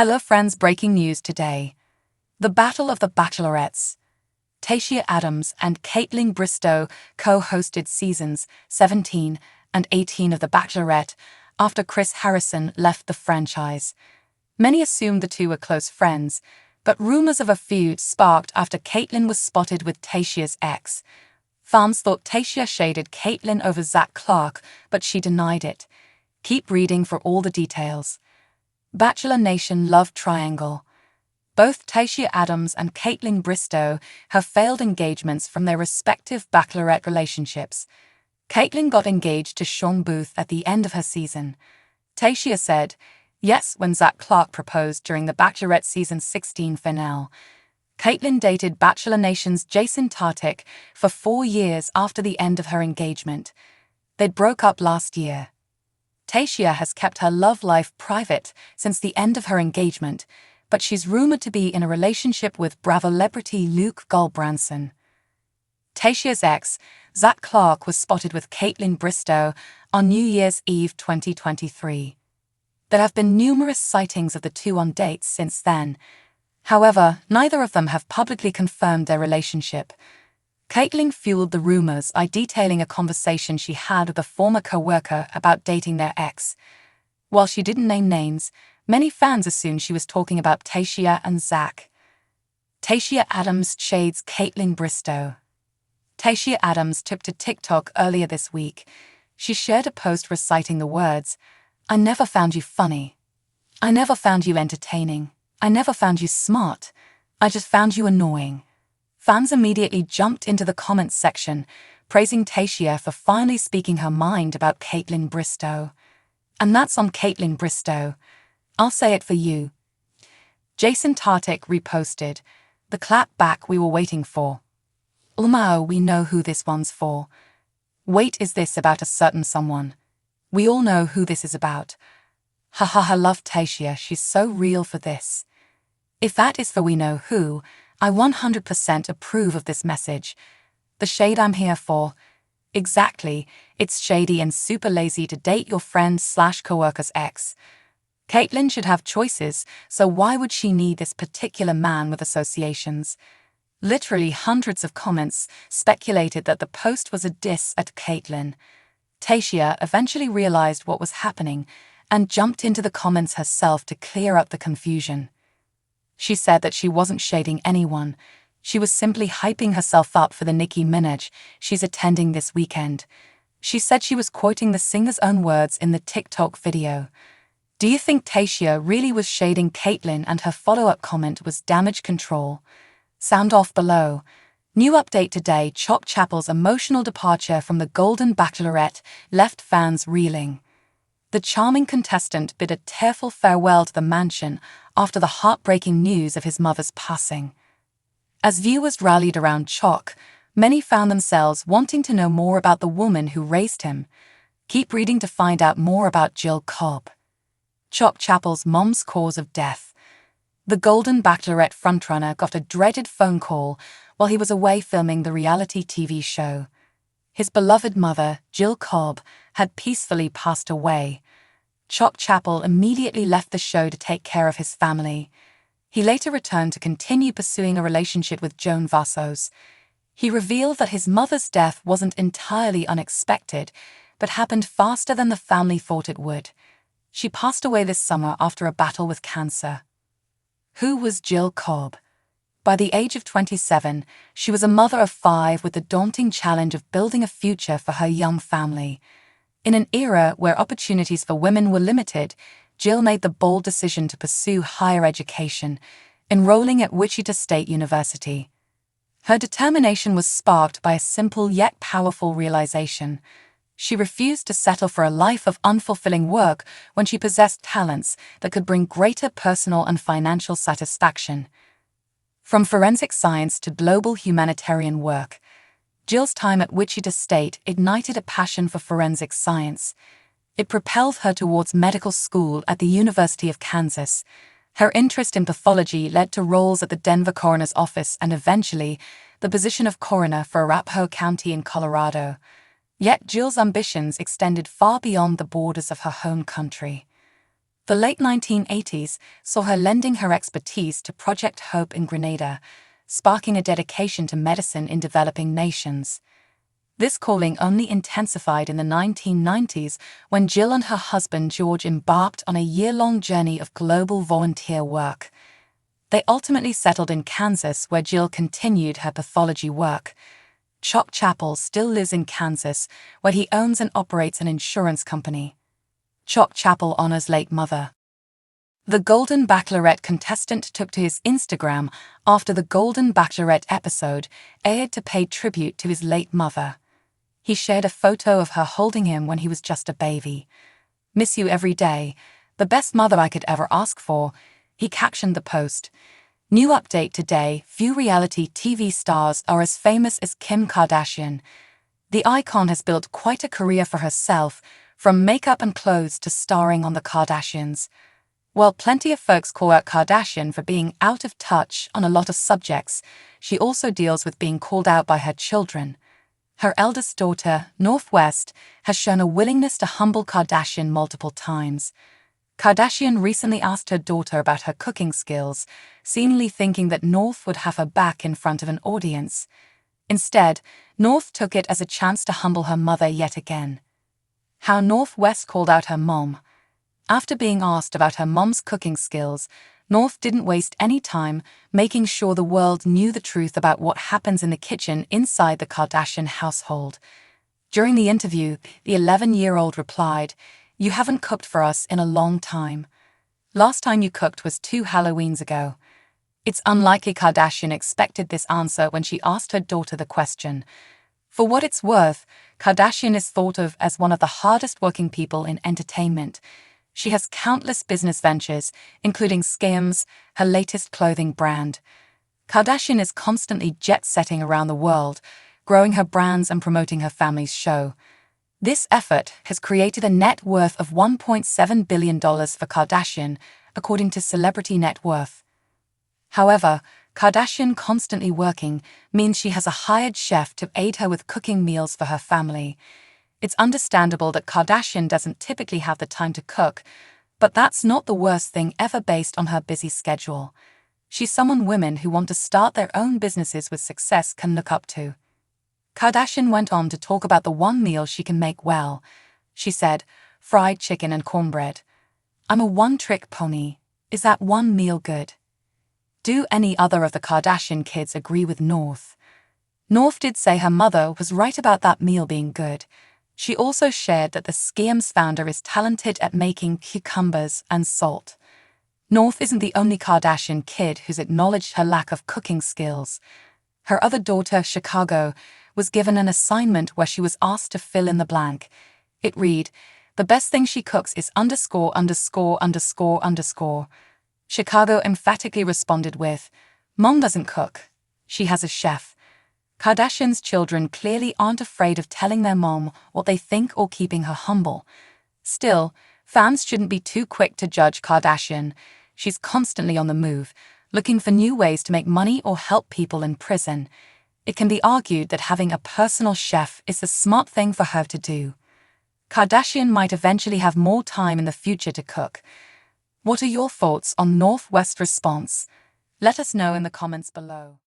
Hello friends, breaking news today. The Battle of the Bachelorettes. Tayshia Adams and Kaitlyn Bristowe co-hosted seasons 17 and 18 of The Bachelorette after Chris Harrison left the franchise. Many assumed the two were close friends, but rumors of a feud sparked after Kaitlyn was spotted with Tayshia's ex. Fans thought Tayshia shaded Kaitlyn over Zach Clark, but she denied it. Keep reading for all the details. Bachelor Nation love triangle. Both Tayshia Adams and Kaitlyn Bristowe have failed engagements from their respective Bachelorette relationships. Kaitlyn got engaged to Shawn Booth at the end of her season. Tayshia said yes when Zach Clark proposed during the Bachelorette season 16 finale. Kaitlyn dated Bachelor Nation's Jason Tartick for 4 years after the end of her engagement. They broke up last year. Tayshia has kept her love life private since the end of her engagement, but she's rumored to be in a relationship with Bravo-celebrity Luke Gulbranson. Tayshia's ex, Zach Clark, was spotted with Kaitlyn Bristowe on New Year's Eve 2023. There have been numerous sightings of the two on dates since then. However, neither of them have publicly confirmed their relationship. Kaitlyn fueled the rumors by detailing a conversation she had with a former co-worker about dating their ex. While she didn't name names, many fans assumed she was talking about Tayshia and Zach. Tayshia Adams shades Kaitlyn Bristowe. Tayshia Adams took to TikTok earlier this week. She shared a post reciting the words, "I never found you funny. I never found you entertaining. I never found you smart. I just found you annoying." Fans immediately jumped into the comments section, praising Tayshia for finally speaking her mind about Kaitlyn Bristowe. And that's on Kaitlyn Bristowe. I'll say it for you. Jason Tartick reposted, "The clap back we were waiting for. Ulmao, we know who this one's for. Wait, is this about a certain someone? We all know who this is about. Ha ha ha, love Tayshia, she's so real for this. If that is for we know who, I 100% approve of this message. The shade I'm here for. Exactly, it's shady and super lazy to date your friend/coworker's ex. Kaitlyn should have choices, so why would she need this particular man with associations?" Literally hundreds of comments speculated that the post was a diss at Kaitlyn. Tayshia eventually realized what was happening and jumped into the comments herself to clear up the confusion. She said that she wasn't shading anyone. She was simply hyping herself up for the Nicki Minaj she's attending this weekend. She said she was quoting the singer's own words in the TikTok video. Do you think Tayshia really was shading Kaitlyn and her follow-up comment was damage control? Sound off below. New update today: Chapple's emotional departure from the Golden Bachelorette left fans reeling. The charming contestant bid a tearful farewell to the mansion after the heartbreaking news of his mother's passing. As viewers rallied around Chock, many found themselves wanting to know more about the woman who raised him. Keep reading to find out more about Jill Cobb, Chapple's mom's cause of death. The Golden Bachelorette frontrunner got a dreaded phone call while he was away filming the reality TV show. His beloved mother, Jill Cobb, had peacefully passed away. Chapple immediately left the show to take care of his family. He later returned to continue pursuing a relationship with Joan Vassos. He revealed that his mother's death wasn't entirely unexpected, but happened faster than the family thought it would. She passed away this summer after a battle with cancer. Who was Jill Cobb? By the age of 27, she was a mother of 5 with the daunting challenge of building a future for her young family. In an era where opportunities for women were limited, Jill made the bold decision to pursue higher education, enrolling at Wichita State University. Her determination was sparked by a simple yet powerful realization. She refused to settle for a life of unfulfilling work when she possessed talents that could bring greater personal and financial satisfaction. From forensic science to global humanitarian work, Jill's time at Wichita State ignited a passion for forensic science. It propelled her towards medical school at the University of Kansas. Her interest in pathology led to roles at the Denver coroner's office and eventually the position of coroner for Arapahoe County in Colorado. Yet Jill's ambitions extended far beyond the borders of her home country. The late 1980s saw her lending her expertise to Project Hope in Grenada, sparking a dedication to medicine in developing nations. This calling only intensified in the 1990s when Jill and her husband George embarked on a year-long journey of global volunteer work. They ultimately settled in Kansas, where Jill continued her pathology work. Chock Chapple still lives in Kansas, where he owns and operates an insurance company. Chock Chapple honors late mother. The Golden Bachelorette contestant took to his Instagram after the Golden Bachelorette episode aired to pay tribute to his late mother. He shared a photo of her holding him when he was just a baby. "Miss you every day. The best mother I could ever ask for," he captioned the post. New update today: few reality TV stars are as famous as Kim Kardashian. The icon has built quite a career for herself, from makeup and clothes to starring on The Kardashians. While plenty of folks call out Kardashian for being out of touch on a lot of subjects, she also deals with being called out by her children. Her eldest daughter, Northwest, has shown a willingness to humble Kardashian multiple times. Kardashian recently asked her daughter about her cooking skills, seemingly thinking that North would have her back in front of an audience. Instead, North took it as a chance to humble her mother yet again. How Northwest called out her mom. After being asked about her mom's cooking skills, North didn't waste any time making sure the world knew the truth about what happens in the kitchen inside the Kardashian household. During the interview, the 11-year-old replied, "You haven't cooked for us in a long time. Last time you cooked was 2 Halloweens ago." It's unlikely Kardashian expected this answer when she asked her daughter the question. For what it's worth, Kardashian is thought of as one of the hardest working people in entertainment. She has countless business ventures, including Skims, her latest clothing brand. Kardashian is constantly jet-setting around the world, growing her brands and promoting her family's show. This effort has created a net worth of $1.7 billion for Kardashian, according to Celebrity Net Worth. However, Kardashian constantly working means she has a hired chef to aid her with cooking meals for her family. It's understandable that Kardashian doesn't typically have the time to cook, but that's not the worst thing ever based on her busy schedule. She's someone women who want to start their own businesses with success can look up to. Kardashian went on to talk about the one meal she can make well. She said, "Fried chicken and cornbread. I'm a one-trick pony. Is that one meal good?" Do any other of the Kardashian kids agree with North? North did say her mother was right about that meal being good. She also shared that the Skims founder is talented at making cucumbers and salt. North isn't the only Kardashian kid who's acknowledged her lack of cooking skills. Her other daughter, Chicago, was given an assignment where she was asked to fill in the blank. It read, "The best thing she cooks is ______." Chicago emphatically responded with, "Mom doesn't cook. She has a chef." Kardashian's children clearly aren't afraid of telling their mom what they think or keeping her humble. Still, fans shouldn't be too quick to judge Kardashian. She's constantly on the move, looking for new ways to make money or help people in prison. It can be argued that having a personal chef is the smart thing for her to do. Kardashian might eventually have more time in the future to cook. What are your thoughts on Northwest's response? Let us know in the comments below.